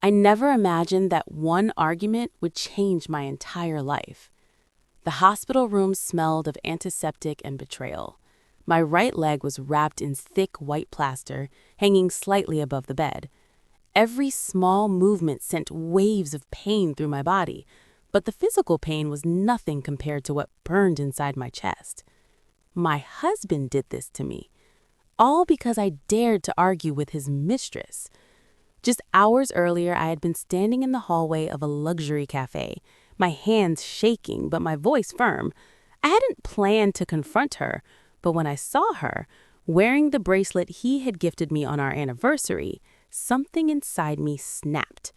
I never imagined that one argument would change my entire life. The hospital room smelled of antiseptic and betrayal. My right leg was wrapped in thick white plaster, hanging slightly above the bed. Every small movement sent waves of pain through my body, but the physical pain was nothing compared to what burned inside my chest. My husband did this to me, all because I dared to argue with his mistress. Just hours earlier, I had been standing in the hallway of a luxury cafe, my hands shaking but my voice firm. I hadn't planned to confront her, but when I saw her, wearing the bracelet he had gifted me on our anniversary, something inside me snapped.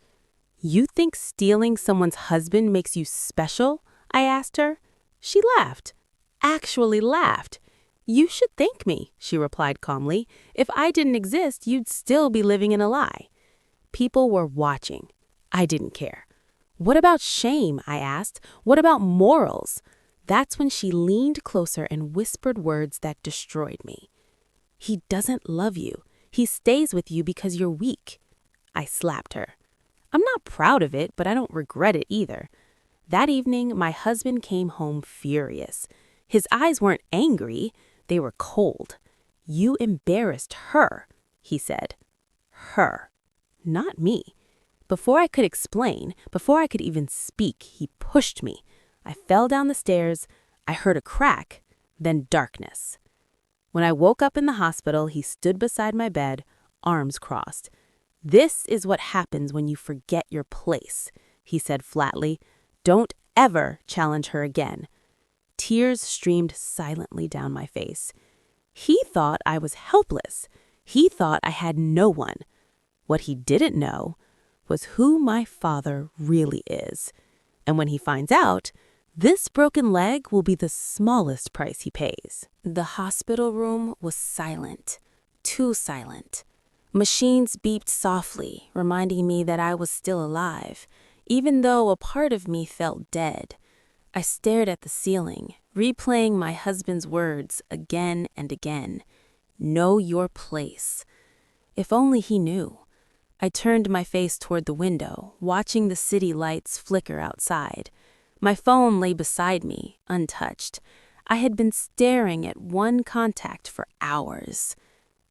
"You think stealing someone's husband makes you special?" I asked her. She laughed. Actually laughed. "You should thank me," she replied calmly. "If I didn't exist, you'd still be living in a lie." People were watching. I didn't care. "What about shame?" I asked. "What about morals?" That's when she leaned closer and whispered words that destroyed me. "He doesn't love you. He stays with you because you're weak." I slapped her. I'm not proud of it, but I don't regret it either. That evening, my husband came home furious. His eyes weren't angry, they were cold. "You embarrassed her," he said. Her. Not me. Before I could explain, before I could even speak, he pushed me. I fell down the stairs. I heard a crack, then darkness. When I woke up in the hospital, he stood beside my bed, arms crossed. "This is what happens when you forget your place," he said flatly. "Don't ever challenge her again." Tears streamed silently down my face. He thought I was helpless. He thought I had no one. What he didn't know was who my father really is. And when he finds out, this broken leg will be the smallest price he pays. The hospital room was silent, too silent. Machines beeped softly, reminding me that I was still alive, even though a part of me felt dead. I stared at the ceiling, replaying my husband's words again and again. "Know your place." If only he knew. I turned my face toward the window, watching the city lights flicker outside. My phone lay beside me, untouched. I had been staring at one contact for hours.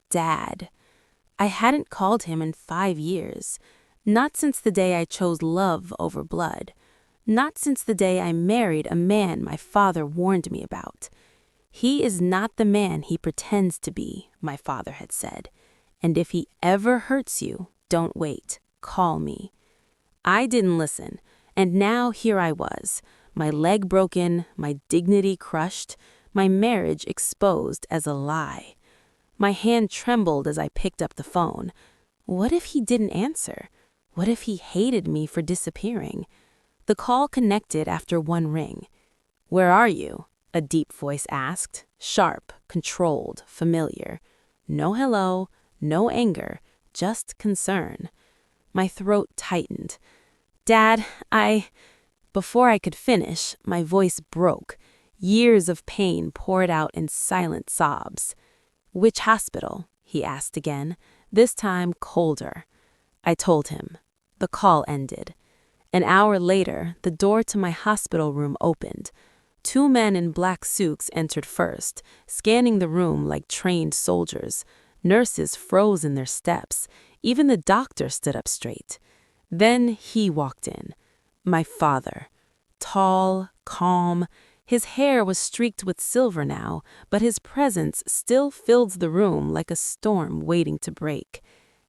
Dad. I hadn't called him in 5 years. Not since the day I chose love over blood. Not since the day I married a man my father warned me about. "He is not the man he pretends to be," my father had said. "And if he ever hurts you, don't wait. Call me." I didn't listen, and now here I was, my leg broken, my dignity crushed, my marriage exposed as a lie. My hand trembled as I picked up the phone. What if he didn't answer? What if he hated me for disappearing? The call connected after one ring. "Where are you?" a deep voice asked, sharp, controlled, familiar. No hello, no anger, just concern. My throat tightened. "Dad, Before I could finish, my voice broke. Years of pain poured out in silent sobs. "Which hospital?" he asked again, this time colder. I told him. The call ended. An hour later, the door to my hospital room opened. 2 men in black suits entered first, scanning the room like trained soldiers. Nurses froze in their steps. Even the doctor stood up straight. Then he walked in. My father. Tall, calm. His hair was streaked with silver now, but his presence still filled the room like a storm waiting to break.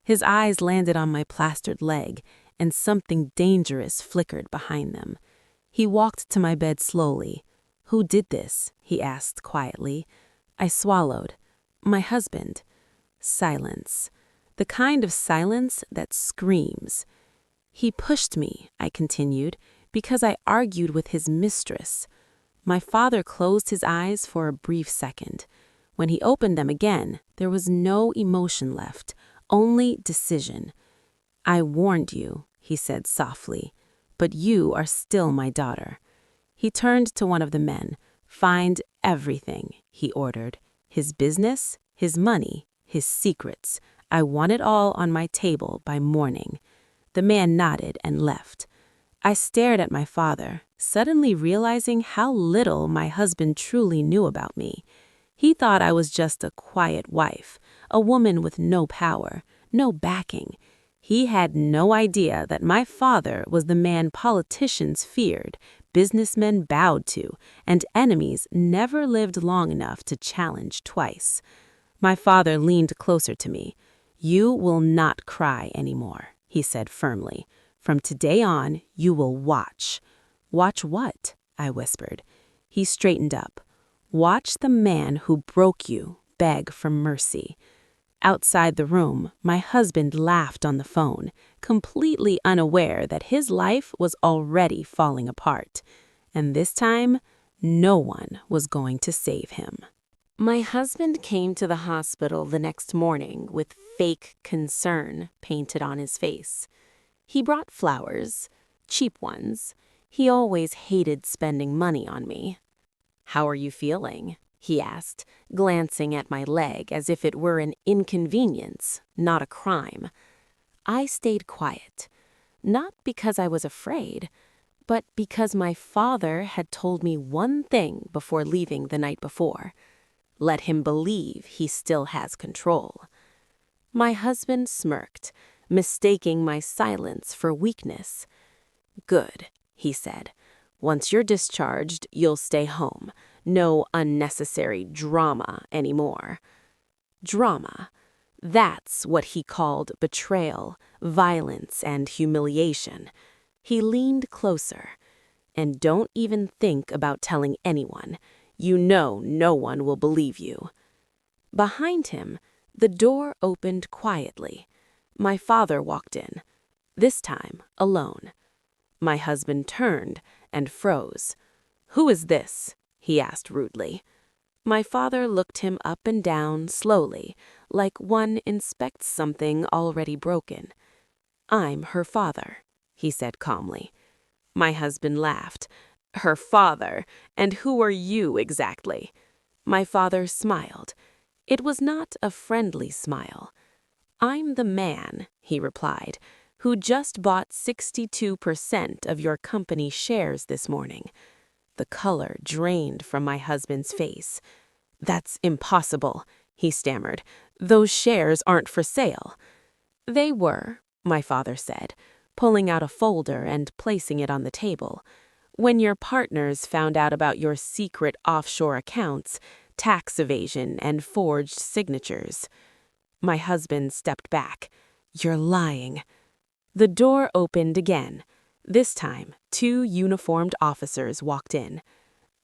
His eyes landed on my plastered leg, and something dangerous flickered behind them. He walked to my bed slowly. "Who did this?" he asked quietly. I swallowed. "My husband." Silence. The kind of silence that screams. "He pushed me," I continued, "because I argued with his mistress." My father closed his eyes for a brief second. When he opened them again, there was no emotion left, only decision. "I warned you," he said softly, "but you are still my daughter." He turned to one of the men. "Find everything," he ordered. "His business, his money, his secrets. I want it all on my table by morning." The man nodded and left. I stared at my father, suddenly realizing how little my husband truly knew about me. He thought I was just a quiet wife, a woman with no power, no backing. He had no idea that my father was the man politicians feared, businessmen bowed to, and enemies never lived long enough to challenge twice. My father leaned closer to me. "You will not cry anymore," he said firmly. "From today on, you will watch." "Watch what?" I whispered. He straightened up. "Watch the man who broke you beg for mercy." Outside the room, my husband laughed on the phone, completely unaware that his life was already falling apart. And this time, no one was going to save him. My husband came to the hospital the next morning with fake concern painted on his face. He brought flowers, cheap ones. He always hated spending money on me. "How are you feeling?" he asked, glancing at my leg as if it were an inconvenience, not a crime. I stayed quiet, not because I was afraid, but because my father had told me one thing before leaving the night before. Let him believe he still has control. My husband smirked, mistaking my silence for weakness. "Good," he said. "Once you're discharged, you'll stay home. No unnecessary drama anymore." Drama. That's what he called betrayal, violence, and humiliation. He leaned closer. "And don't even think about telling anyone. You know no one will believe you." Behind him, the door opened quietly. My father walked in, this time alone. My husband turned and froze. "Who is this?" he asked rudely. My father looked him up and down slowly, like one inspects something already broken. "I'm her father," he said calmly. My husband laughed. "Her father? And who are you exactly?" My father smiled. It was not a friendly smile. "I'm the man," he replied, "who just bought 62% of your company shares this morning." The color drained from my husband's face. "That's impossible," he stammered. "Those shares aren't for sale." "They were," my father said, pulling out a folder and placing it on the table. "When your partners found out about your secret offshore accounts, tax evasion, and forged signatures." My husband stepped back. "You're lying." The door opened again. This time, 2 uniformed officers walked in.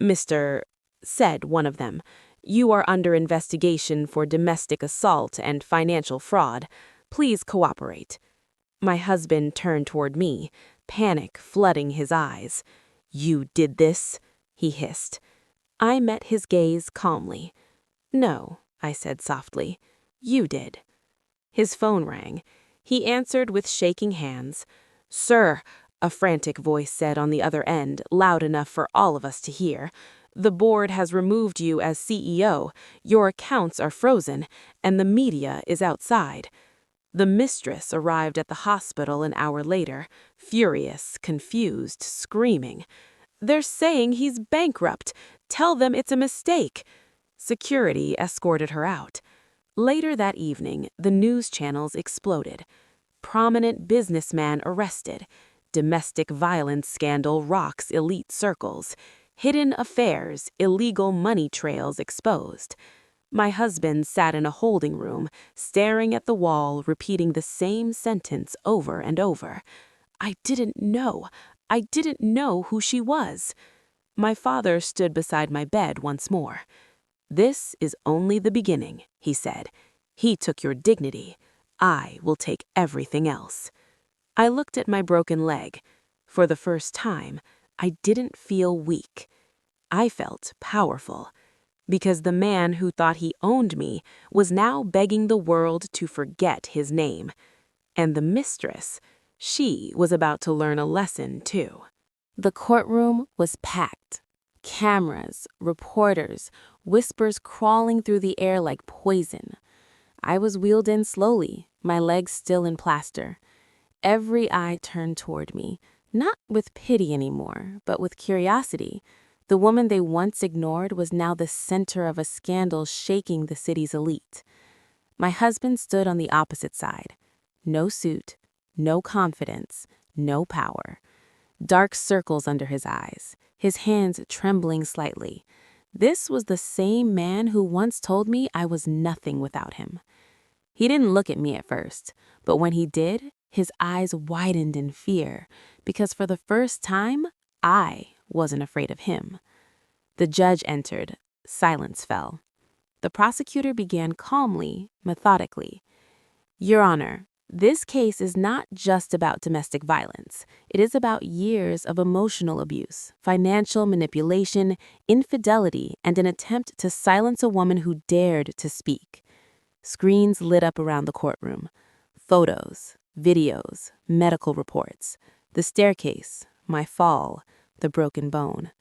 "Mr. said one of them, "you are under investigation for domestic assault and financial fraud. Please cooperate." My husband turned toward me, panic flooding his eyes. "You did this?" he hissed. I met his gaze calmly. "No," I said softly. "You did." His phone rang. He answered with shaking hands. "Sir," a frantic voice said on the other end, loud enough for all of us to hear, "the board has removed you as CEO, your accounts are frozen, and the media is outside." The mistress arrived at the hospital an hour later, furious, confused, screaming. "They're saying he's bankrupt. Tell them it's a mistake." Security escorted her out. Later that evening, the news channels exploded. Prominent businessman arrested. Domestic violence scandal rocks elite circles. Hidden affairs, illegal money trails exposed. My husband sat in a holding room, staring at the wall, repeating the same sentence over and over. I didn't know who she was." My father stood beside my bed once more. "This is only the beginning," he said. "He took your dignity. I will take everything else." I looked at my broken leg. For the first time, I didn't feel weak. I felt powerful, because the man who thought he owned me was now begging the world to forget his name. And the mistress, she was about to learn a lesson too. The courtroom was packed. Cameras, reporters, whispers crawling through the air like poison. I was wheeled in slowly, my legs still in plaster. Every eye turned toward me, not with pity anymore, but with curiosity. The woman they once ignored was now the center of a scandal shaking the city's elite. My husband stood on the opposite side. No suit, no confidence, no power. Dark circles under his eyes, his hands trembling slightly. This was the same man who once told me I was nothing without him. He didn't look at me at first, but when he did, his eyes widened in fear, because for the first time, I wasn't afraid of him. The judge entered. Silence fell. The prosecutor began calmly, methodically. Your Honor, this case is not just about domestic violence. It is about years of emotional abuse, financial manipulation, infidelity, and an attempt to silence a woman who dared to speak. Screens lit up around the courtroom. Photos, videos, medical reports, the staircase, my fall, the broken bone.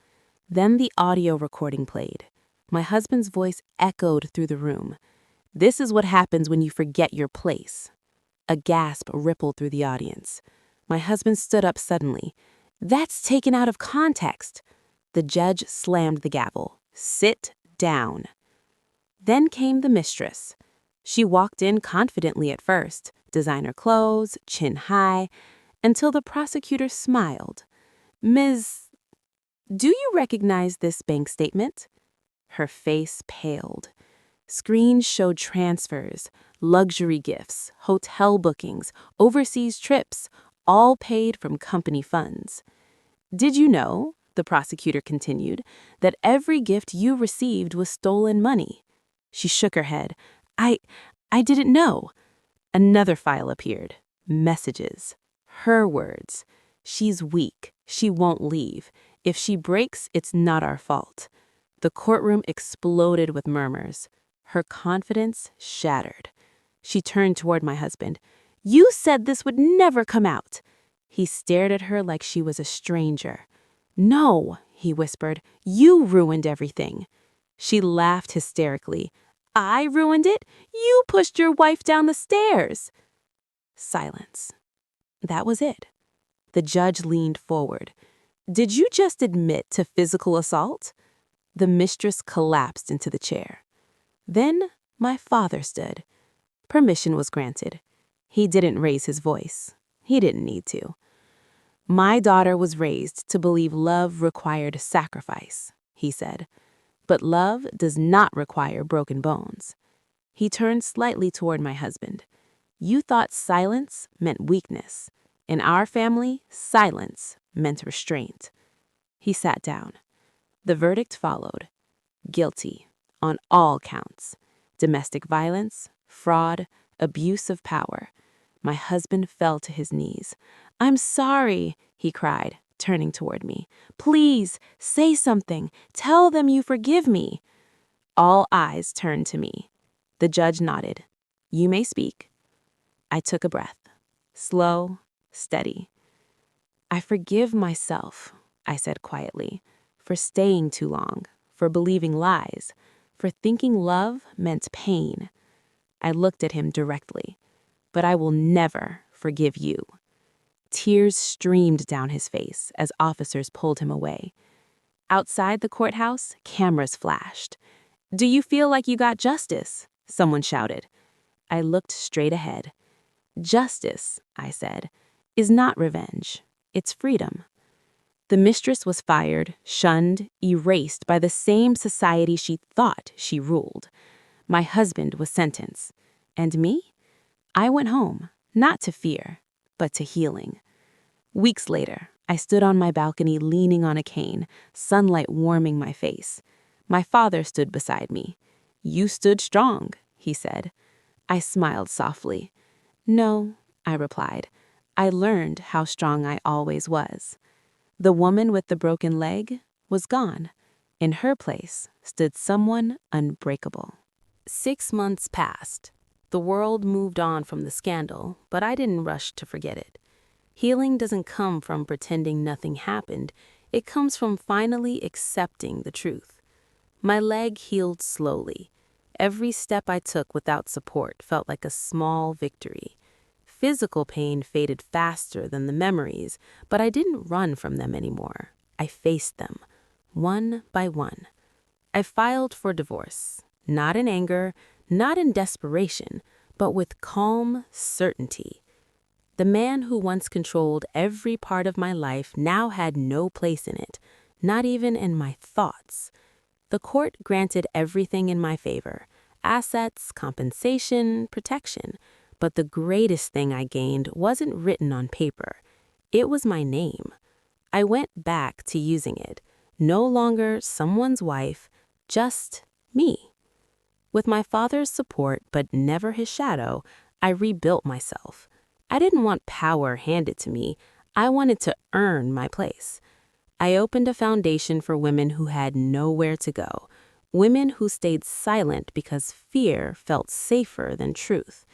Then the audio recording played. My husband's voice echoed through the room. This is what happens when you forget your place. A gasp rippled through the audience. My husband stood up suddenly. That's taken out of context. The judge slammed the gavel. Sit down. Then came the mistress. She walked in confidently at first, designer clothes, chin high, until the prosecutor smiled. Ms. Do you recognize this bank statement? Her face paled. Screens showed transfers, luxury gifts, hotel bookings, overseas trips, all paid from company funds. Did you know, the prosecutor continued, that every gift you received was stolen money? She shook her head. I didn't know. Another file appeared. Messages. Her words. She's weak. She won't leave. If she breaks, it's not our fault. The courtroom exploded with murmurs. Her confidence shattered. She turned toward my husband. You said this would never come out. He stared at her like she was a stranger. No, he whispered. You ruined everything. She laughed hysterically. I ruined it? You pushed your wife down the stairs. Silence. That was it. The judge leaned forward. Did you just admit to physical assault? The mistress collapsed into the chair. Then my father stood. Permission was granted. He didn't raise his voice. He didn't need to. My daughter was raised to believe love required sacrifice, he said. But love does not require broken bones. He turned slightly toward my husband. You thought silence meant weakness. In our family, silence meant restraint. He sat down. The verdict followed. Guilty on all counts. Domestic violence, fraud, abuse of power. My husband fell to his knees. I'm sorry, he cried, turning toward me. Please, say something. Tell them you forgive me. All eyes turned to me. The judge nodded. You may speak. I took a breath. Slow, steady. I forgive myself, I said quietly, for staying too long, for believing lies, for thinking love meant pain. I looked at him directly. But I will never forgive you. Tears streamed down his face as officers pulled him away. Outside the courthouse, cameras flashed. Do you feel like you got justice? Someone shouted. I looked straight ahead. Justice, I said, is not revenge. It's freedom. The mistress was fired, shunned, erased by the same society she thought she ruled. My husband was sentenced. And me? I went home, not to fear, but to healing. Weeks later, I stood on my balcony leaning on a cane, sunlight warming my face. My father stood beside me. You stood strong, he said. I smiled softly. No, I replied. I learned how strong I always was. The woman with the broken leg was gone. In her place stood someone unbreakable. 6 months passed. The world moved on from the scandal, but I didn't rush to forget it. Healing doesn't come from pretending nothing happened. It comes from finally accepting the truth. My leg healed slowly. Every step I took without support felt like a small victory. Physical pain faded faster than the memories, but I didn't run from them anymore. I faced them, one by one. I filed for divorce, not in anger, not in desperation, but with calm certainty. The man who once controlled every part of my life now had no place in it, not even in my thoughts. The court granted everything in my favor: assets, compensation, protection. But the greatest thing I gained wasn't written on paper. It was my name. I went back to using it. No longer someone's wife, just me. With my father's support, but never his shadow, I rebuilt myself. I didn't want power handed to me. I wanted to earn my place. I opened a foundation for women who had nowhere to go, women who stayed silent because fear felt safer than truth.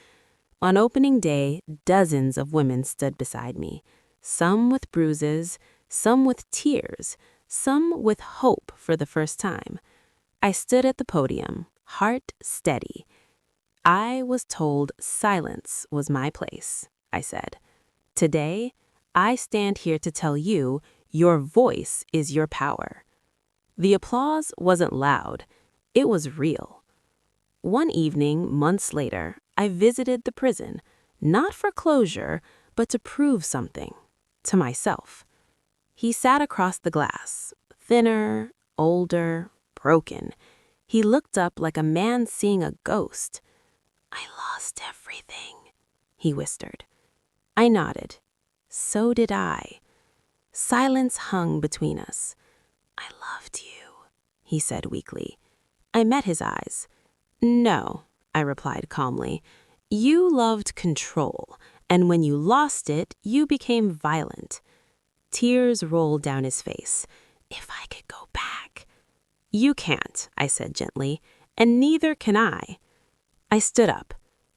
On opening day, dozens of women stood beside me, some with bruises, some with tears, some with hope for the first time. I stood at the podium, heart steady. I was told silence was my place, I said. Today, I stand here to tell you your voice is your power. The applause wasn't loud. It was real. One evening, months later, I visited the prison, not for closure, but to prove something to myself. He sat across the glass, thinner, older, broken. He looked up like a man seeing a ghost. "I lost everything," he whispered. I nodded. So did I. Silence hung between us. "I loved you," he said weakly. I met his eyes. "No," I replied calmly. "You loved control, and when you lost it, you became violent." Tears rolled down his face. "If I could go back." "You can't," I said gently, "and neither can I." I stood up.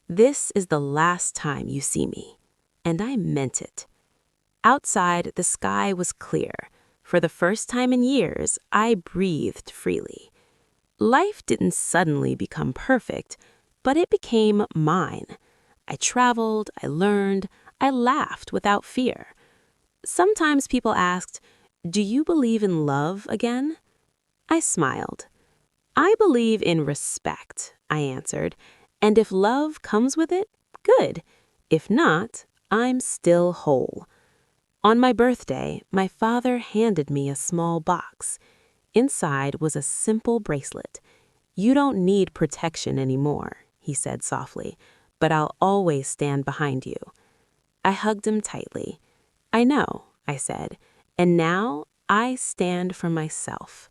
"This is the last time you see me." And I meant it. Outside, the sky was clear. For the first time in years, I breathed freely. Life didn't suddenly become perfect, but it became mine. I traveled, I learned, I laughed without fear. Sometimes people asked, "Do you believe in love again?" I smiled. "I believe in respect," I answered, "and if love comes with it, good. If not, I'm still whole." On my birthday, my father handed me a small box. Inside was a simple bracelet. "You don't need protection anymore," he said softly, "but I'll always stand behind you." I hugged him tightly. "I know," I said, "and now I stand for myself."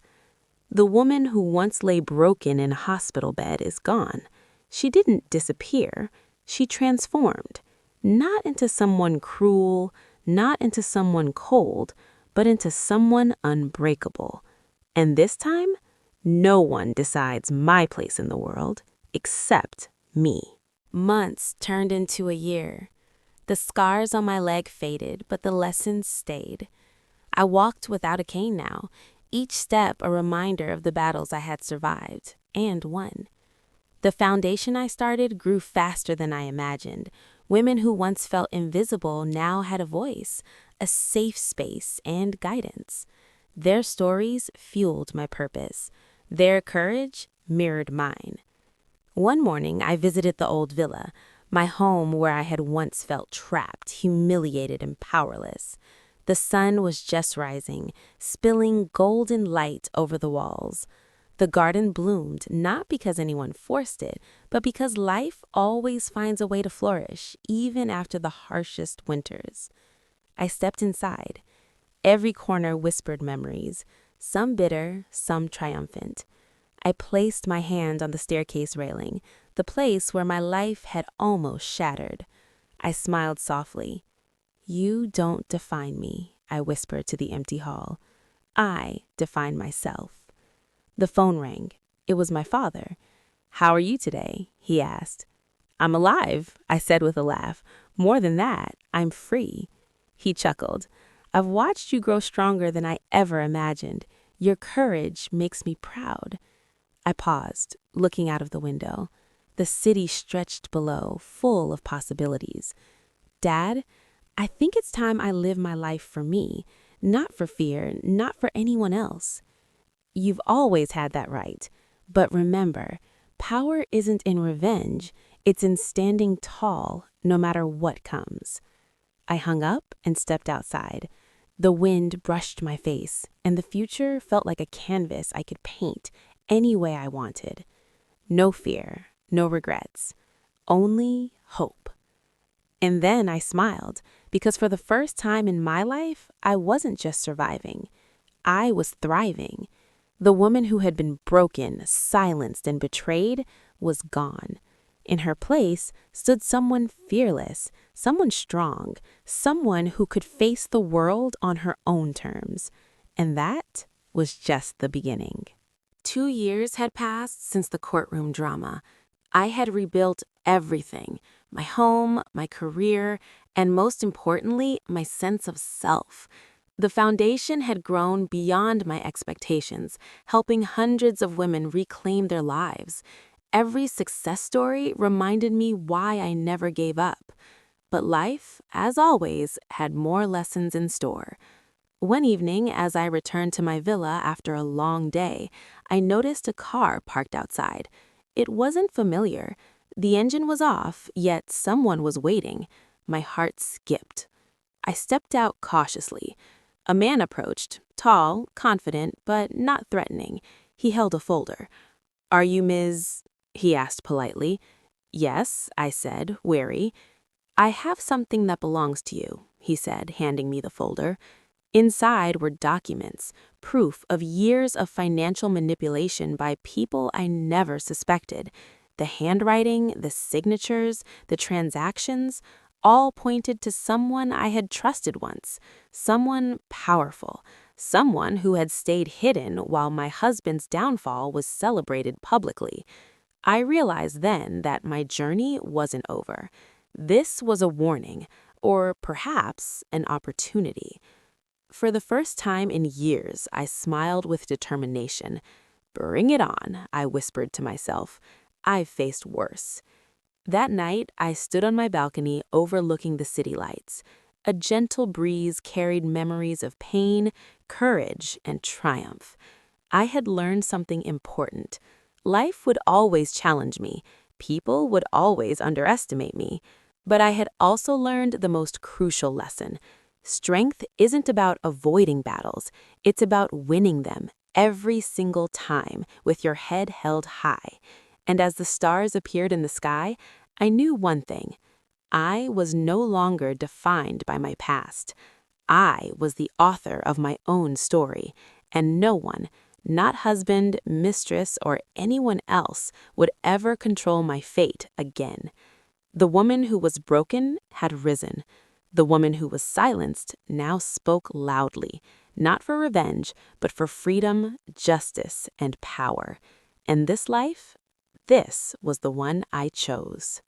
The woman who once lay broken in a hospital bed is gone. She didn't disappear. She transformed, not into someone cruel, not into someone cold, but into someone unbreakable. And this time, no one decides my place in the world except me. Months turned into a year. The scars on my leg faded, but the lessons stayed. I walked without a cane now, each step a reminder of the battles I had survived and won. The foundation I started grew faster than I imagined. Women who once felt invisible now had a voice, a safe space, and guidance. Their stories fueled my purpose. Their courage mirrored mine. One morning, I visited the old villa, my home where I had once felt trapped, humiliated, and powerless. The sun was just rising, spilling golden light over the walls. The garden bloomed not because anyone forced it, but because life always finds a way to flourish, even after the harshest winters. I stepped inside. Every corner whispered memories, some bitter, some triumphant. I placed my hand on the staircase railing, the place where my life had almost shattered. I smiled softly. "You don't define me," I whispered to the empty hall. "I define myself." The phone rang. It was my father. "How are you today?" he asked. "I'm alive," I said with a laugh. "More than that, I'm free." He chuckled. "I've watched you grow stronger than I ever imagined. Your courage makes me proud." I paused, looking out of the window. The city stretched below, full of possibilities. Dad, I think it's time I live my life for me, not for fear, not for anyone else. You've always had that right. But remember, power isn't in revenge, it's in standing tall, no matter what comes. I hung up and stepped outside. The wind brushed my face, and the future felt like a canvas I could paint any way I wanted. No fear, no regrets, only hope. And then I smiled, because for the first time in my life, I wasn't just surviving. I was thriving. The woman who had been broken, silenced, and betrayed was gone. In her place stood someone fearless, someone strong, someone who could face the world on her own terms. And that was just the beginning. 2 years had passed since the courtroom drama. I had rebuilt everything: my home, my career, and most importantly, my sense of self. The foundation had grown beyond my expectations, helping hundreds of women reclaim their lives. Every success story reminded me why I never gave up. But life, as always, had more lessons in store. One evening, as I returned to my villa after a long day, I noticed a car parked outside. It wasn't familiar. The engine was off, yet someone was waiting. My heart skipped. I stepped out cautiously. A man approached, tall, confident, but not threatening. He held a folder. "Are you Ms.?" he asked politely. "Yes," I said, wary. "I have something that belongs to you," he said, handing me the folder. Inside were documents, proof of years of financial manipulation by people I never suspected. The handwriting, the signatures, the transactions, all pointed to someone I had trusted once, someone powerful, someone who had stayed hidden while my husband's downfall was celebrated publicly. I realized then that my journey wasn't over. This was a warning, or perhaps an opportunity. For the first time in years, I smiled with determination. "Bring it on," I whispered to myself. I've faced worse. That night, I stood on my balcony overlooking the city lights. A gentle breeze carried memories of pain, courage, and triumph. I had learned something important. Life would always challenge me. People would always underestimate me. But I had also learned the most crucial lesson. Strength isn't about avoiding battles. It's about winning them every single time with your head held high. And as the stars appeared in the sky, I knew one thing. I was no longer defined by my past. I was the author of my own story, and no one, not husband, mistress, or anyone else, would ever control my fate again. The woman who was broken had risen. The woman who was silenced now spoke loudly, not for revenge, but for freedom, justice, and power. And this was the one I chose.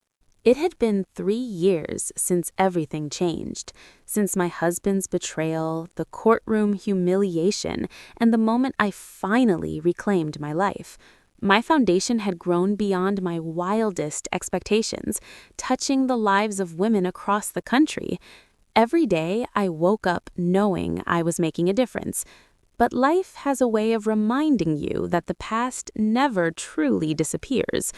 It had been 3 years since everything changed, since my husband's betrayal, the courtroom humiliation, and the moment I finally reclaimed my life. My foundation had grown beyond my wildest expectations, touching the lives of women across the country. Every day, I woke up knowing I was making a difference. But life has a way of reminding you that the past never truly disappears.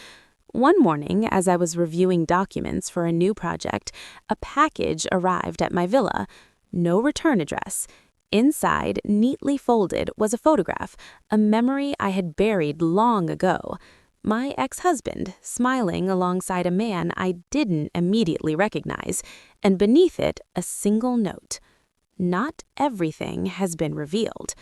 One morning, as I was reviewing documents for a new project, a package arrived at my villa. No return address. Inside, neatly folded, was a photograph, a memory I had buried long ago. My ex-husband, smiling alongside a man I didn't immediately recognize, and beneath it, a single note. Not everything has been revealed.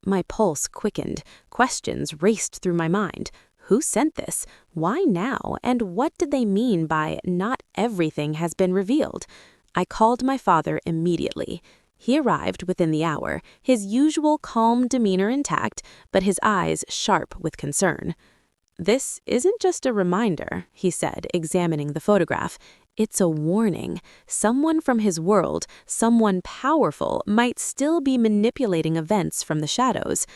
My pulse quickened. Questions raced through my mind. Who sent this? Why now? And what did they mean by "not everything has been revealed"? I called my father immediately. He arrived within the hour, his usual calm demeanor intact, but his eyes sharp with concern. "This isn't just a reminder," he said, examining the photograph. "It's a warning. Someone from his world, someone powerful, might still be manipulating events from the shadows."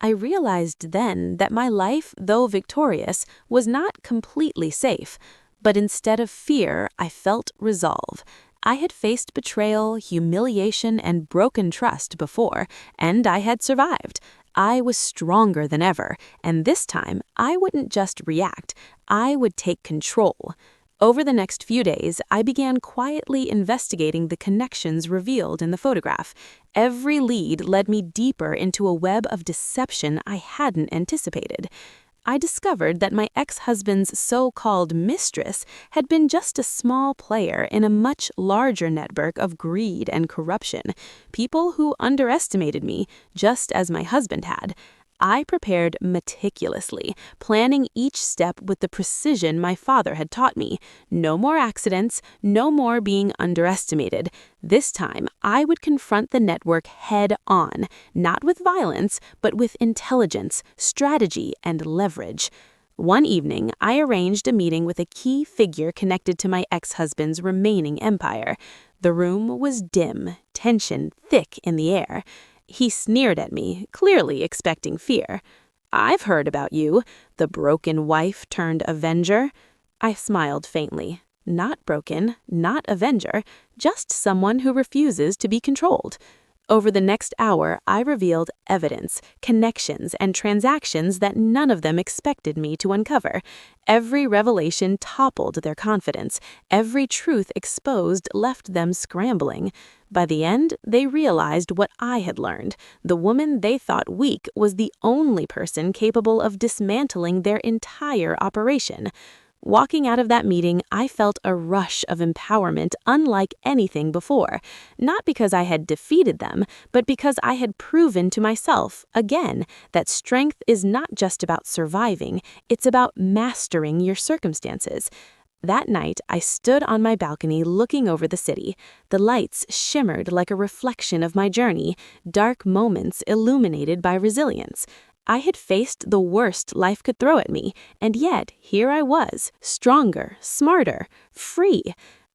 I realized then that my life, though victorious, was not completely safe. But instead of fear, I felt resolve. I had faced betrayal, humiliation, and broken trust before, and I had survived. I was stronger than ever, and this time I wouldn't just react, I would take control. Over the next few days, I began quietly investigating the connections revealed in the photograph. Every lead led me deeper into a web of deception I hadn't anticipated. I discovered that my ex-husband's so-called mistress had been just a small player in a much larger network of greed and corruption, people who underestimated me, just as my husband had. I prepared meticulously, planning each step with the precision my father had taught me. No more accidents, no more being underestimated. This time, I would confront the network head-on, not with violence, but with intelligence, strategy, and leverage. One evening, I arranged a meeting with a key figure connected to my ex-husband's remaining empire. The room was dim, tension thick in the air. He sneered at me, clearly expecting fear. "I've heard about you, the broken wife turned avenger." I smiled faintly. Not broken, not avenger, just someone who refuses to be controlled. Over the next hour, I revealed evidence, connections, and transactions that none of them expected me to uncover. Every revelation toppled their confidence. Every truth exposed left them scrambling. By the end, they realized what I had learned. The woman they thought weak was the only person capable of dismantling their entire operation. Walking out of that meeting, I felt a rush of empowerment unlike anything before, not because I had defeated them, but because I had proven to myself, again, that strength is not just about surviving, it's about mastering your circumstances. That night, I stood on my balcony looking over the city. The lights shimmered like a reflection of my journey, dark moments illuminated by resilience. I had faced the worst life could throw at me, and yet here I was, stronger, smarter, free.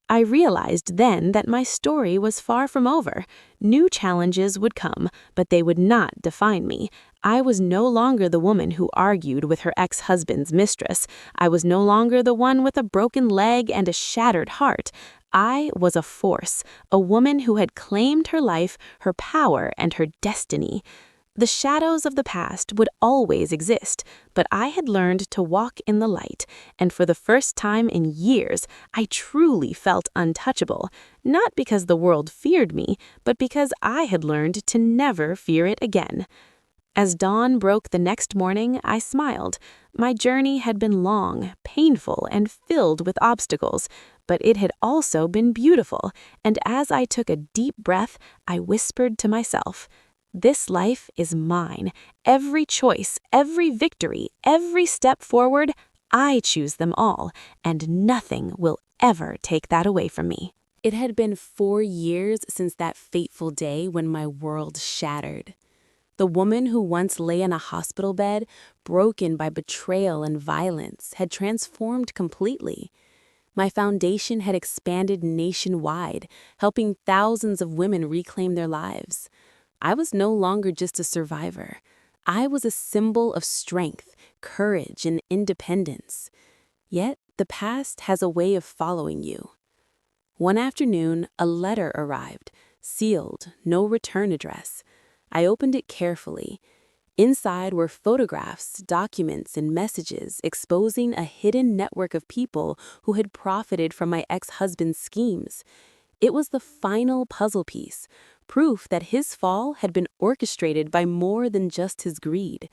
I realized then that my story was far from over. New challenges would come, but they would not define me. I was no longer the woman who argued with her ex-husband's mistress. I was no longer the one with a broken leg and a shattered heart. I was a force, a woman who had claimed her life, her power, and her destiny. The shadows of the past would always exist, but I had learned to walk in the light, and for the first time in years, I truly felt untouchable, not because the world feared me, but because I had learned to never fear it again. As dawn broke the next morning, I smiled. My journey had been long, painful, and filled with obstacles, but it had also been beautiful, and as I took a deep breath, I whispered to myself, "This life is mine. Every choice, every victory, every step forward, I choose them all, and nothing will ever take that away from me." It had been 4 years since that fateful day when my world shattered. The woman who once lay in a hospital bed, broken by betrayal and violence, had transformed completely. My foundation had expanded nationwide, helping thousands of women reclaim their lives. I was no longer just a survivor. I was a symbol of strength, courage, and independence. Yet, the past has a way of following you. One afternoon, a letter arrived, sealed, no return address. I opened it carefully. Inside were photographs, documents, and messages exposing a hidden network of people who had profited from my ex-husband's schemes. It was the final puzzle piece, proof that his fall had been orchestrated by more than just his greed.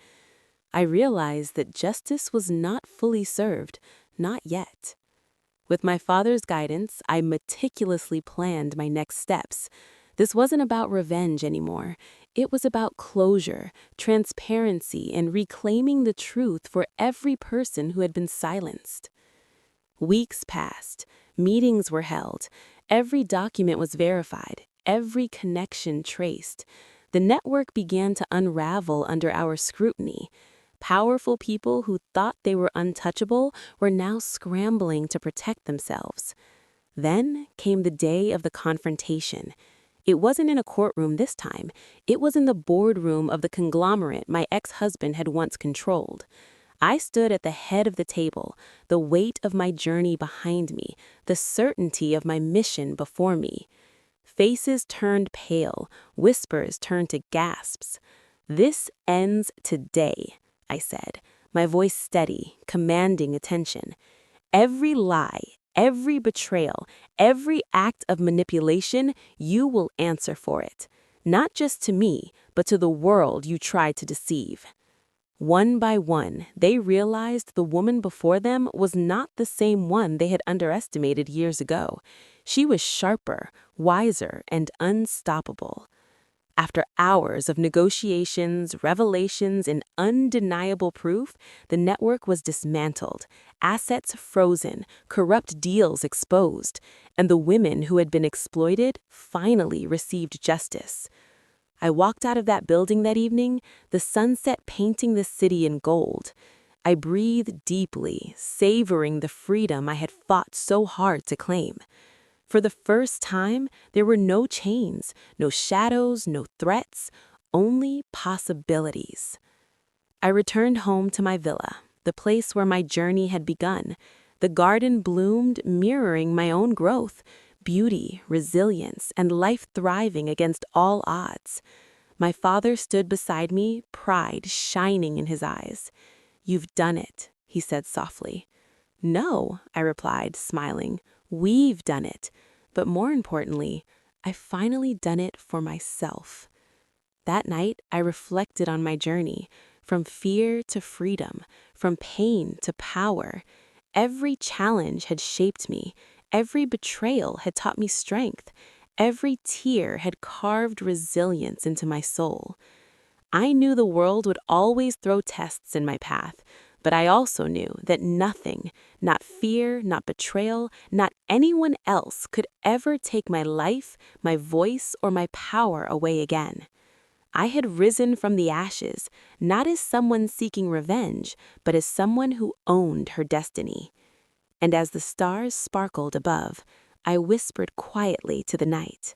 I realized that justice was not fully served, not yet. With my father's guidance, I meticulously planned my next steps. This wasn't about revenge anymore. It was about closure, transparency, and reclaiming the truth for every person who had been silenced. Weeks passed. Meetings were held. Every document was verified. Every connection traced. The network began to unravel under our scrutiny. Powerful people who thought they were untouchable were now scrambling to protect themselves. Then came the day of the confrontation. It wasn't in a courtroom this time. It was in the boardroom of the conglomerate my ex-husband had once controlled. I stood at the head of the table, the weight of my journey behind me, the certainty of my mission before me. Faces turned pale, whispers turned to gasps. "This ends today," I said, my voice steady, commanding attention. "Every lie, every betrayal, every act of manipulation, you will answer for it. Not just to me, but to the world you tried to deceive." One by one, they realized the woman before them was not the same one they had underestimated years ago. She was sharper, wiser, and unstoppable. After hours of negotiations, revelations, and undeniable proof, the network was dismantled, assets frozen, corrupt deals exposed, and the women who had been exploited finally received justice. I walked out of that building that evening, the sunset painting the city in gold. I breathed deeply, savoring the freedom I had fought so hard to claim. For the first time, there were no chains, no shadows, no threats, only possibilities. I returned home to my villa, the place where my journey had begun. The garden bloomed, mirroring my own growth, beauty, resilience, and life thriving against all odds. My father stood beside me, pride shining in his eyes. "You've done it," he said softly. "No," I replied, smiling. "We've done it. But more importantly, I've finally done it for myself." That night, I reflected on my journey, from fear to freedom, from pain to power. Every challenge had shaped me. Every betrayal had taught me strength. Every tear had carved resilience into my soul. I knew the world would always throw tests in my path, but I also knew that nothing, not fear, not betrayal, not anyone else could ever take my life, my voice, or my power away again. I had risen from the ashes, not as someone seeking revenge, but as someone who owned her destiny. And as the stars sparkled above, I whispered quietly to the night,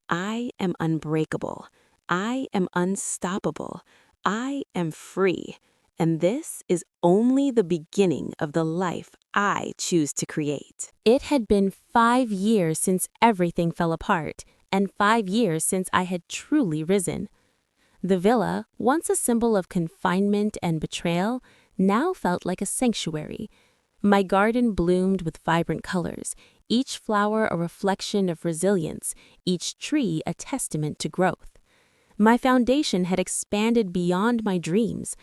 "I am unbreakable. I am unstoppable. I am free. And this is only the beginning of the life I choose to create." It had been 5 years since everything fell apart, and 5 years since I had truly risen. The villa, once a symbol of confinement and betrayal, now felt like a sanctuary. My garden bloomed with vibrant colors, each flower a reflection of resilience, each tree a testament to growth. My foundation had expanded beyond my dreams.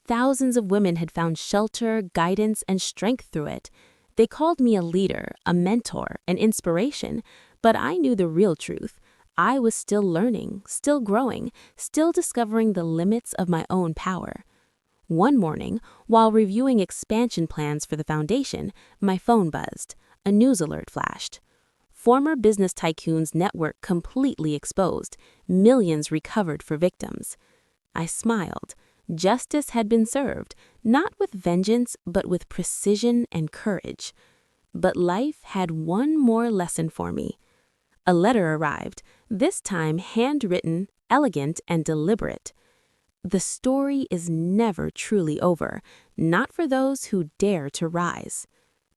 Thousands of women had found shelter, guidance, and strength through it. They called me a leader, a mentor, an inspiration, but I knew the real truth. I was still learning, still growing, still discovering the limits of my own power. One morning, while reviewing expansion plans for the foundation, my phone buzzed. A news alert flashed. Former business tycoon's network completely exposed, millions recovered for victims. I smiled. Justice had been served, not with vengeance, but with precision and courage. But life had one more lesson for me. A letter arrived, this time handwritten, elegant, and deliberate. The story is never truly over, not for those who dare to rise.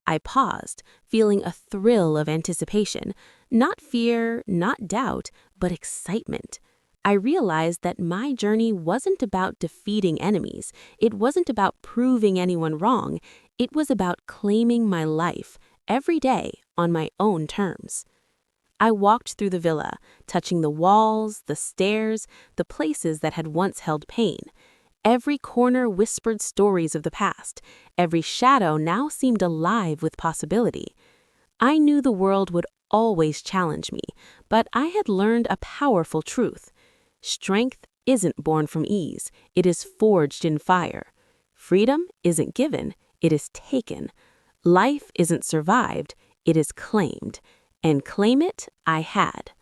I paused, feeling a thrill of anticipation, not fear, not doubt, but excitement. I realized that my journey wasn't about defeating enemies. It wasn't about proving anyone wrong. It was about claiming my life, every day, on my own terms. I walked through the villa, touching the walls, the stairs, the places that had once held pain. Every corner whispered stories of the past. Every shadow now seemed alive with possibility. I knew the world would always challenge me, but I had learned a powerful truth. Strength isn't born from ease, it is forged in fire. Freedom isn't given, it is taken. Life isn't survived, it is claimed. And claim it I had.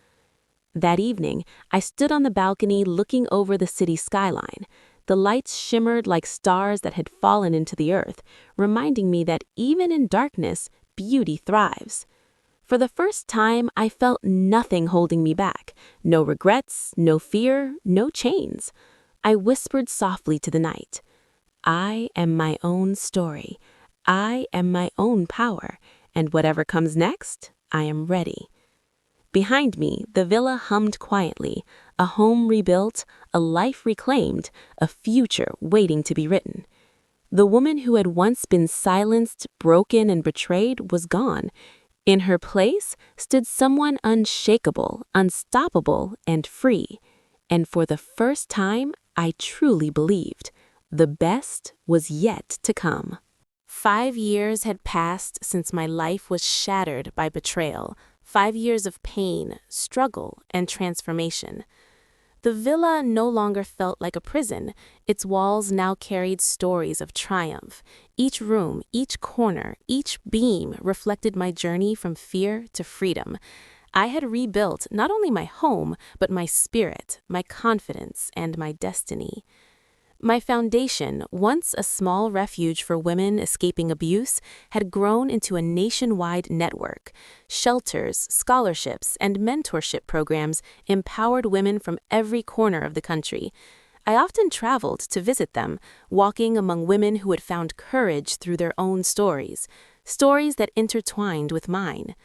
That evening, I stood on the balcony looking over the city skyline. The lights shimmered like stars that had fallen into the earth, reminding me that even in darkness, beauty thrives. For the first time, I felt nothing holding me back. No regrets, no fear, no chains. I whispered softly to the night, I am my own story. I am my own power, and whatever comes next, I am ready. Behind me, the villa hummed quietly, a home rebuilt, a life reclaimed, a future waiting to be written. The woman who had once been silenced, broken, and betrayed was gone. In her place stood someone unshakable, unstoppable, and free. And for the first time, I truly believed the best was yet to come. 5 years had passed since my life was shattered by betrayal. 5 years of pain, struggle, and transformation. The villa no longer felt like a prison. Its walls now carried stories of triumph. Each room, each corner, each beam reflected my journey from fear to freedom. I had rebuilt not only my home, but my spirit, my confidence, and my destiny. My foundation, once a small refuge for women escaping abuse, had grown into a nationwide network. Shelters, scholarships, and mentorship programs empowered women from every corner of the country. I often traveled to visit them, walking among women who had found courage through their own stories, stories that intertwined with mine.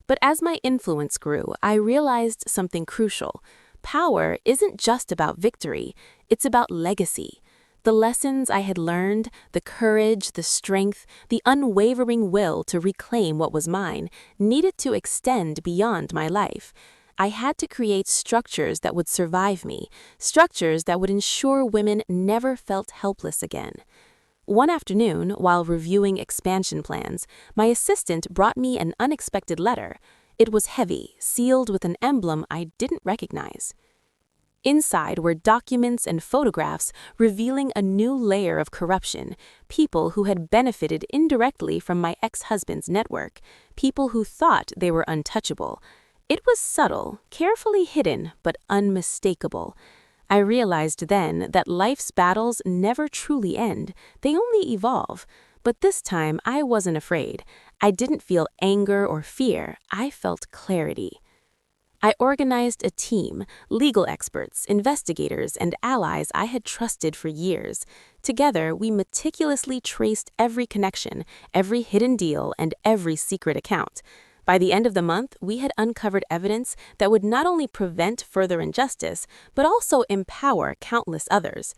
But as my influence grew, I realized something crucial. Power isn't just about victory, it's about legacy. The lessons I had learned, the courage, the strength, the unwavering will to reclaim what was mine, needed to extend beyond my life. I had to create structures that would survive me, structures that would ensure women never felt helpless again. One afternoon, while reviewing expansion plans, my assistant brought me an unexpected letter. It was heavy, sealed with an emblem I didn't recognize. Inside were documents and photographs revealing a new layer of corruption, people who had benefited indirectly from my ex-husband's network, people who thought they were untouchable. It was subtle, carefully hidden, but unmistakable. I realized then that life's battles never truly end, they only evolve. But this time I wasn't afraid. I didn't feel anger or fear, I felt clarity. I organized a team, legal experts, investigators, and allies I had trusted for years. Together, we meticulously traced every connection, every hidden deal, and every secret account. By the end of the month, we had uncovered evidence that would not only prevent further injustice, but also empower countless others.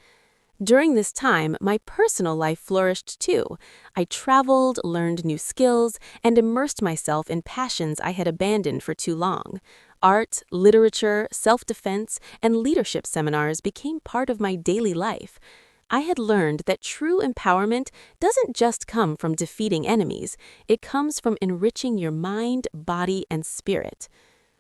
During this time, my personal life flourished too. I traveled, learned new skills, and immersed myself in passions I had abandoned for too long. Art, literature, self-defense, and leadership seminars became part of my daily life. I had learned that true empowerment doesn't just come from defeating enemies, it comes from enriching your mind, body, and spirit.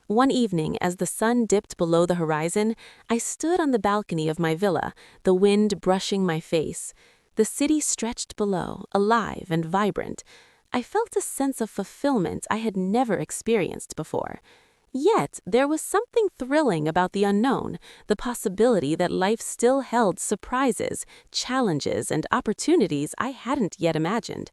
One evening, as the sun dipped below the horizon, I stood on the balcony of my villa, the wind brushing my face. The city stretched below, alive and vibrant. I felt a sense of fulfillment I had never experienced before. Yet, there was something thrilling about the unknown, the possibility that life still held surprises, challenges, and opportunities I hadn't yet imagined.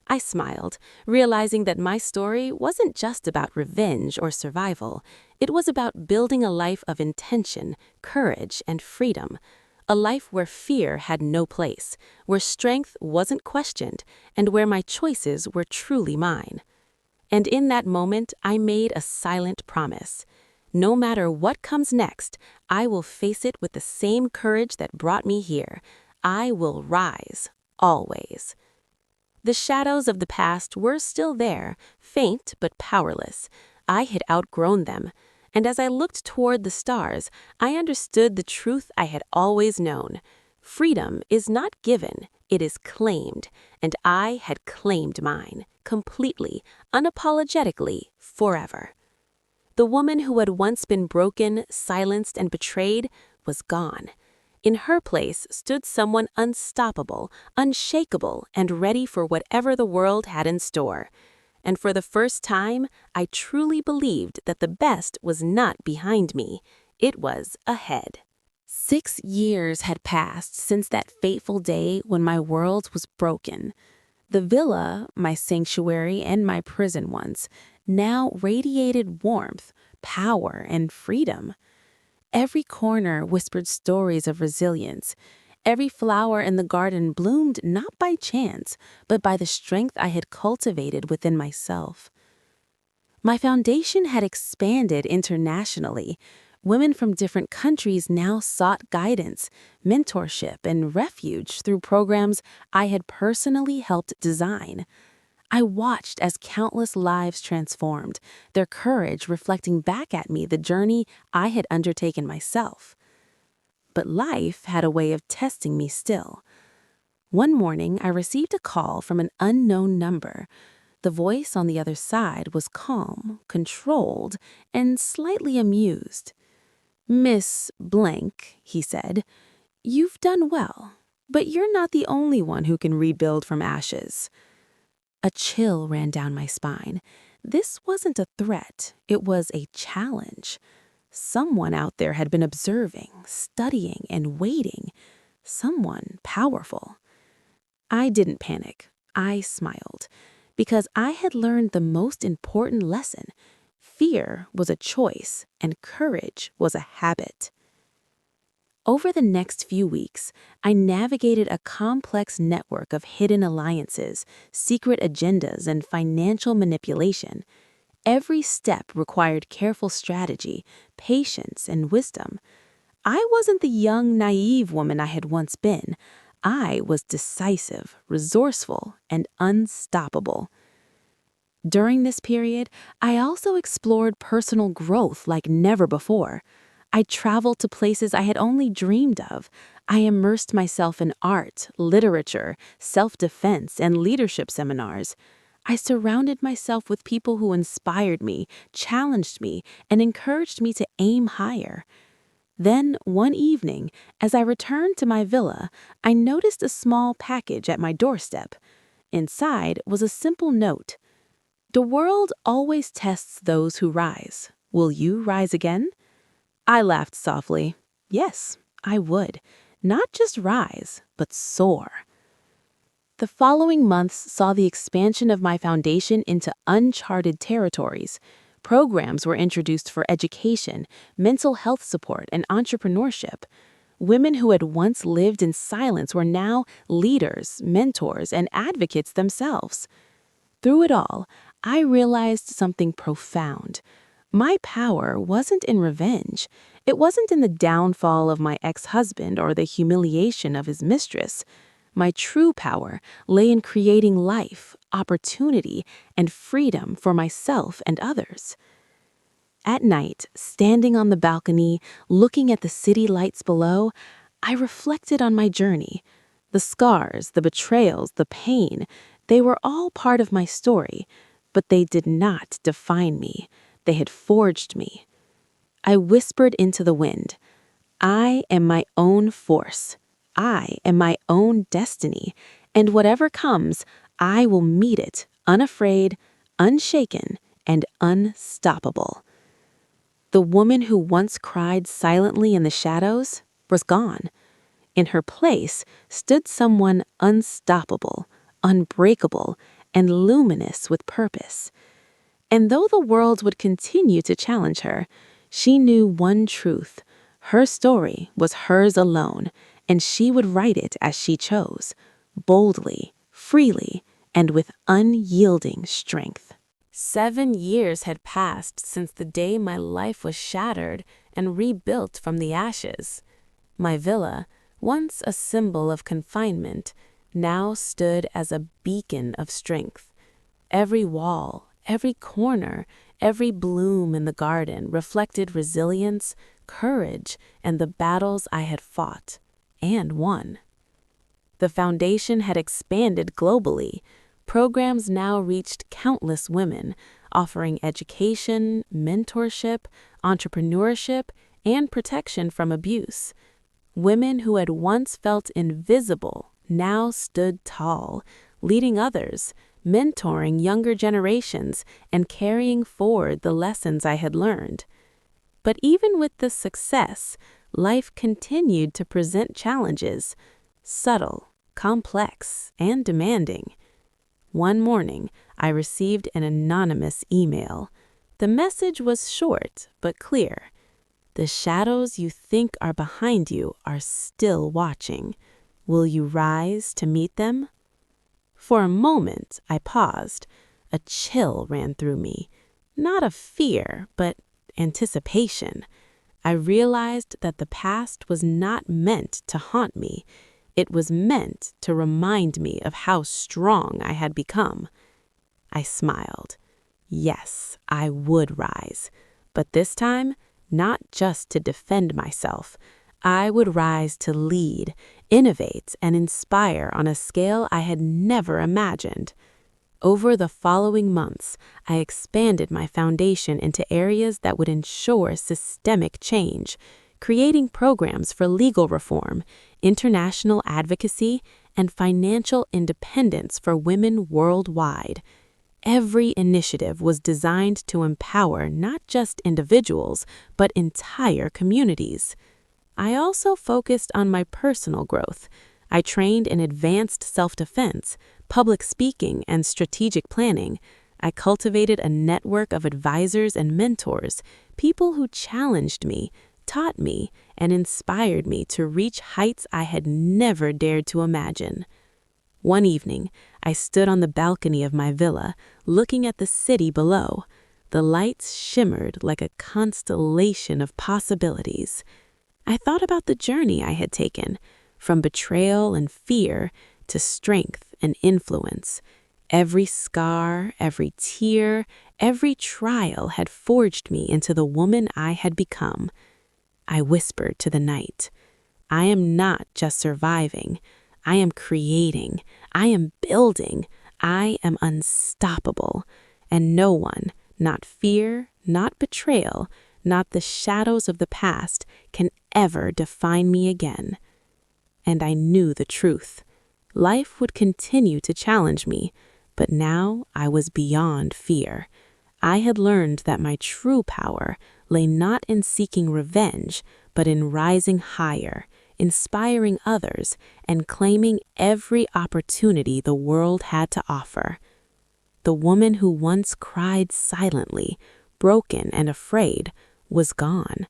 I smiled, realizing that my story wasn't just about revenge or survival. It was about building a life of intention, courage, and freedom. A life where fear had no place, where strength wasn't questioned, and where my choices were truly mine. And in that moment, I made a silent promise. No matter what comes next, I will face it with the same courage that brought me here. I will rise, always. The shadows of the past were still there, faint but powerless. I had outgrown them. And as I looked toward the stars, I understood the truth I had always known. Freedom is not given, it is claimed. And I had claimed mine, completely, unapologetically, forever. The woman who had once been broken, silenced, and betrayed was gone. In her place stood someone unstoppable, unshakable, and ready for whatever the world had in store. And for the first time, I truly believed that the best was not behind me. It was ahead. 6 years had passed since that fateful day when my world was broken. The villa, my sanctuary and my prison once, now radiated warmth, power, and freedom. Every corner whispered stories of resilience. Every flower in the garden bloomed not by chance, but by the strength I had cultivated within myself. My foundation had expanded internationally. Women from different countries now sought guidance, mentorship, and refuge through programs I had personally helped design. I watched as countless lives transformed, their courage reflecting back at me the journey I had undertaken myself. But life had a way of testing me still. One morning, I received a call from an unknown number. The voice on the other side was calm, controlled, and slightly amused. "Miss Blank," he said, "you've done well, but you're not the only one who can rebuild from ashes." A chill ran down my spine. This wasn't a threat, it was a challenge. Someone out there had been observing, studying, and waiting. Someone powerful. I didn't panic. I smiled. Because I had learned the most important lesson. Fear was a choice, and courage was a habit. Over the next few weeks, I navigated a complex network of hidden alliances, secret agendas, and financial manipulation. Every step required careful strategy, patience, and wisdom. I wasn't the young, naive woman I had once been. I was decisive, resourceful, and unstoppable. During this period, I also explored personal growth like never before. I traveled to places I had only dreamed of. I immersed myself in art, literature, self-defense, and leadership seminars. I surrounded myself with people who inspired me, challenged me, and encouraged me to aim higher. Then, one evening, as I returned to my villa, I noticed a small package at my doorstep. Inside was a simple note. "The world always tests those who rise. Will you rise again?" I laughed softly. Yes, I would. Not just rise, but soar. The following months saw the expansion of my foundation into uncharted territories. Programs were introduced for education, mental health support, and entrepreneurship. Women who had once lived in silence were now leaders, mentors, and advocates themselves. Through it all, I realized something profound. My power wasn't in revenge. It wasn't in the downfall of my ex-husband or the humiliation of his mistress. My true power lay in creating life, opportunity, and freedom for myself and others. At night, standing on the balcony, looking at the city lights below, I reflected on my journey. The scars, the betrayals, the pain, they were all part of my story, but they did not define me. They had forged me. I whispered into the wind, "I am my own force. I am my own destiny, and whatever comes, I will meet it, unafraid, unshaken, and unstoppable." The woman who once cried silently in the shadows was gone. In her place stood someone unstoppable, unbreakable, and luminous with purpose. And though the world would continue to challenge her, she knew one truth. Her story was hers alone, and she would write it as she chose, boldly, freely, and with unyielding strength. 7 years had passed since the day my life was shattered and rebuilt from the ashes. My villa, once a symbol of confinement, now stood as a beacon of strength. Every wall, every corner, every bloom in the garden reflected resilience, courage, and the battles I had fought and won. The foundation had expanded globally. Programs now reached countless women, offering education, mentorship, entrepreneurship, and protection from abuse. Women who had once felt invisible now stood tall, leading others, mentoring younger generations, and carrying forward the lessons I had learned. But even with this success, life continued to present challenges, subtle, complex, and demanding. One morning, I received an anonymous email. The message was short but clear. The shadows you think are behind you are still watching. Will you rise to meet them? For a moment, I paused. A chill ran through me. Not of fear, but anticipation. I realized that the past was not meant to haunt me. It was meant to remind me of how strong I had become. I smiled. Yes, I would rise. But this time, not just to defend myself. I would rise to lead, innovate, and inspire on a scale I had never imagined. Over the following months, I expanded my foundation into areas that would ensure systemic change, creating programs for legal reform, international advocacy, and financial independence for women worldwide. Every initiative was designed to empower not just individuals, but entire communities. I also focused on my personal growth. I trained in advanced self-defense, public speaking, and strategic planning. I cultivated a network of advisors and mentors, people who challenged me, taught me, and inspired me to reach heights I had never dared to imagine. One evening, I stood on the balcony of my villa, looking at the city below. The lights shimmered like a constellation of possibilities. I thought about the journey I had taken, from betrayal and fear to strength and influence. Every scar, every tear, every trial had forged me into the woman I had become. I whispered to the night, I am not just surviving. I am creating. I am building. I am unstoppable. And no one, not fear, not betrayal, not the shadows of the past, can ever define me again. And I knew the truth. Life would continue to challenge me, but now I was beyond fear. I had learned that my true power lay not in seeking revenge, but in rising higher, inspiring others, and claiming every opportunity the world had to offer. The woman who once cried silently, broken and afraid, was gone.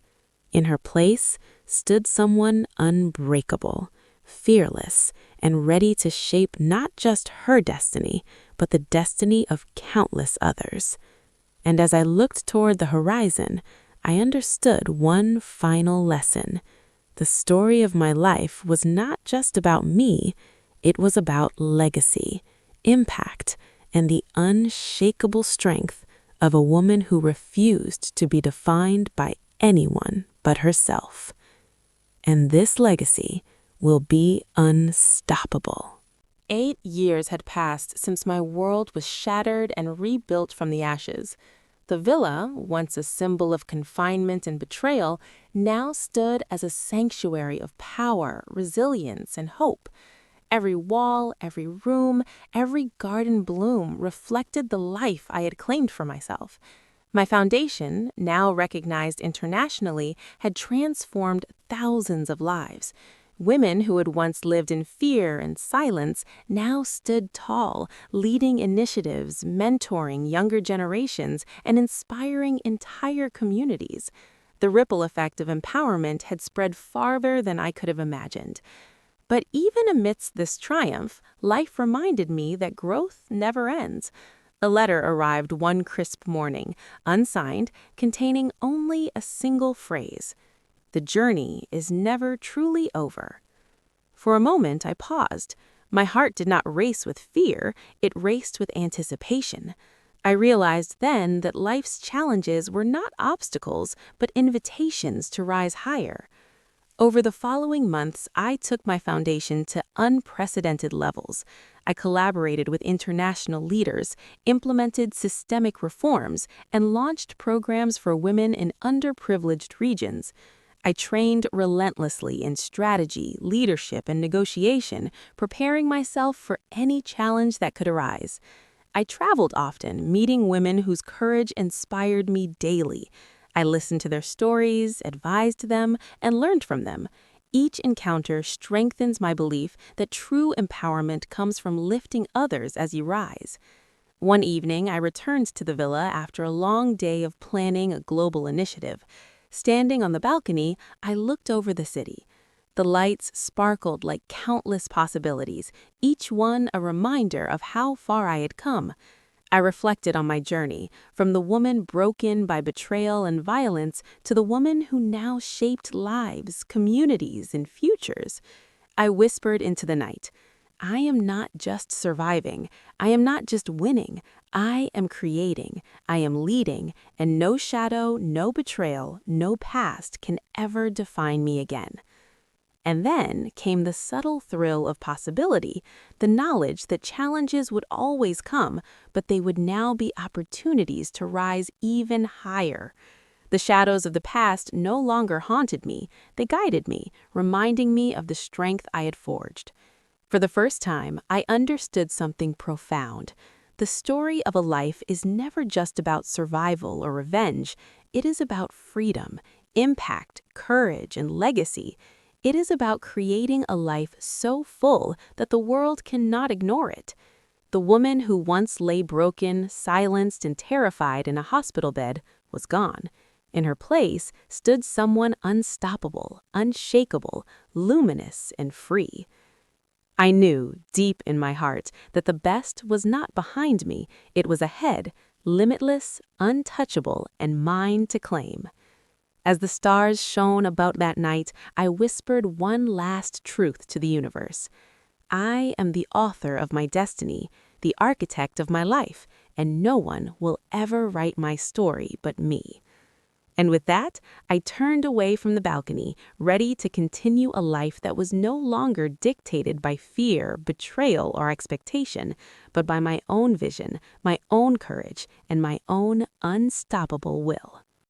In her place stood someone unbreakable, fearless, and ready to shape not just her destiny, but the destiny of countless others. And as I looked toward the horizon, I understood one final lesson. The story of my life was not just about me, it was about legacy, impact, and the unshakable strength of a woman who refused to be defined by anyone but herself. And this legacy will be unstoppable. 8 years had passed since my world was shattered and rebuilt from the ashes. The villa, once a symbol of confinement and betrayal, now stood as a sanctuary of power, resilience, and hope. Every wall, every room, every garden bloom reflected the life I had claimed for myself. My foundation, now recognized internationally, had transformed thousands of lives. Women who had once lived in fear and silence now stood tall, leading initiatives, mentoring younger generations, and inspiring entire communities. The ripple effect of empowerment had spread farther than I could have imagined. But even amidst this triumph, life reminded me that growth never ends. A letter arrived one crisp morning, unsigned, containing only a single phrase. The journey is never truly over. For a moment, I paused. My heart did not race with fear, it raced with anticipation. I realized then that life's challenges were not obstacles, but invitations to rise higher. Over the following months, I took my foundation to unprecedented levels. I collaborated with international leaders, implemented systemic reforms, and launched programs for women in underprivileged regions. I trained relentlessly in strategy, leadership, and negotiation, preparing myself for any challenge that could arise. I traveled often, meeting women whose courage inspired me daily. I listened to their stories, advised them, and learned from them. Each encounter strengthens my belief that true empowerment comes from lifting others as you rise. One evening, I returned to the villa after a long day of planning a global initiative. Standing on the balcony, I looked over the city. The lights sparkled like countless possibilities, each one a reminder of how far I had come. I reflected on my journey, from the woman broken by betrayal and violence to the woman who now shaped lives, communities, and futures. I whispered into the night, I am not just surviving. I am not just winning. I am creating. I am leading, and no shadow, no betrayal, no past can ever define me again. And then came the subtle thrill of possibility, the knowledge that challenges would always come, but they would now be opportunities to rise even higher. The shadows of the past no longer haunted me, they guided me, reminding me of the strength I had forged. For the first time, I understood something profound. The story of a life is never just about survival or revenge. It is about freedom, impact, courage, and legacy. It is about creating a life so full that the world cannot ignore it. The woman who once lay broken, silenced, and terrified in a hospital bed was gone. In her place stood someone unstoppable, unshakable, luminous, and free. I knew, deep in my heart, that the best was not behind me, it was ahead, limitless, untouchable, and mine to claim. As the stars shone about that night, I whispered one last truth to the universe. I am the author of my destiny, the architect of my life, and no one will ever write my story but me. And with that, I turned away from the balcony, ready to continue a life that was no longer dictated by fear, betrayal, or expectation, but by my own vision, my own courage, and my own unstoppable will.